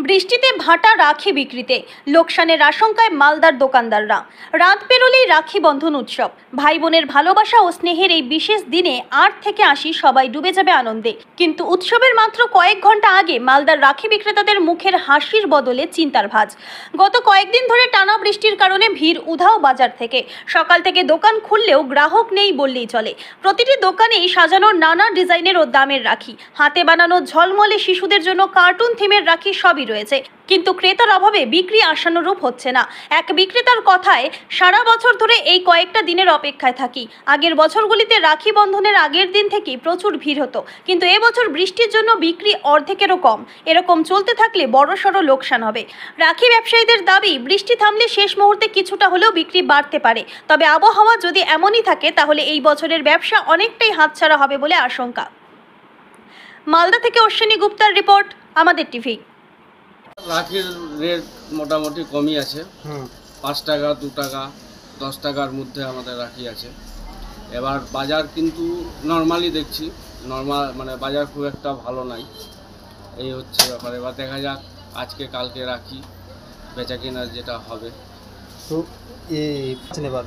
বৃষ্টিতে ভাটা রাখি বিক্রিতে লোকসানের আশঙ্কায় মালদার দোকানদাররা। রাত পেরোলেই রাখি বন্ধন উৎসব। ভাই বোনের ভালোবাসা ও স্নেহের এই বিশেষ দিনে 8 থেকে 80 সবাই ডুবে যাবে আনন্দে। কিন্তু উৎসবের মাত্র কয়েক ঘন্টা আগে মালদার রাখি বিক্রেতাদের মুখের হাসির বদলে চিন্তার ভাঁজ। গত কয়েকদিন ধরে টানা বৃষ্টির কারণে ভিড় উধাও বাজার থেকে। সকাল থেকে দোকান খুললেও গ্রাহক নেই বললেই চলে। প্রতিটি দোকানেই সাজানো নানা ডিজাইনের ও দামের রাখি, হাতে বানানো ঝলমলে শিশুদের জন্য কার্টুন থিমের রাখি সবই রয়েছে। কিন্তু ক্রেতার অভাবে বিক্রি আশানুরূপ হচ্ছে না। এক বিক্রেতার কথায়, সারা বছর ধরে এই কয়েকটা দিনের অপেক্ষায় থাকি। আগের বছরগুলিতে রাখি বন্ধনের আগের দিন থেকেই প্রচুর ভিড় হতো, কিন্তু এবছর বৃষ্টির জন্য বিক্রি অর্ধেকেরও কম। এরকম চলতে থাকলে বড়সড় লোকসান হবে। রাখি ব্যবসায়ীদের দাবি, বৃষ্টি থামলে শেষ মুহূর্তে কিছুটা হলেও বিক্রি বাড়তে পারে। তবে আবহাওয়া যদি এমনই থাকে তাহলে এই বছরের ব্যবসা অনেকটাই হাতছাড়া হবে বলে আশঙ্কা। মালদা থেকে অশ্বিনী গুপ্তার রিপোর্ট, আমাদের টিভি। রাখির রেট মোটামুটি কমই আছে। 5 টাকা, 2 টাকা, 10 টাকার মধ্যে আমাদের রাখি আছে। এবার বাজার কিন্তু নর্মালি দেখছি, মানে বাজার খুব একটা ভালো নাই, এই হচ্ছে ব্যাপার। এবার দেখা যাক আজকে কালকে রাখি বেচা কেনার যেটা হবে। তো এবার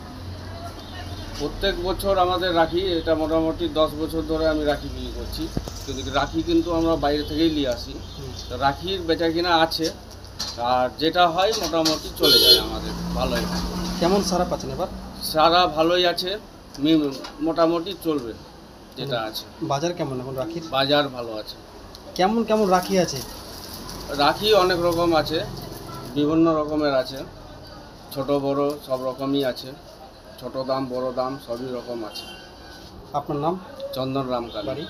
প্রত্যেক বছর আমাদের রাখি, এটা মোটামুটি 10 বছর ধরে আমি রাখি বিক্রি করছি, কিন্তু রাখি কিন্তু আমরা বাইরে থেকেই নিয়ে আসি। তো রাখির বেচা কিনা আছে, আর যেটা হয় মোটামুটি চলে যায় আমাদের ভালোই। কেমন সারা পাচ্ছেন এবার? সারা ভালোই আছে, মোটামুটি চলবে যেটা আছে। বাজার কেমন এখন রাখির? বাজার ভালো আছে। কেমন কেমন রাখি আছে? রাখি অনেক রকম আছে, বিভিন্ন রকমের আছে, ছোট বড় সব রকমই আছে। ছোট দাম বড় দাম সবই রকম আছে। আপনার নাম? চন্দন রামকালী, বাড়ি?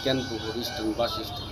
কেনপুকুর স্ট্যান্ড, বাস স্ট্যান্ড।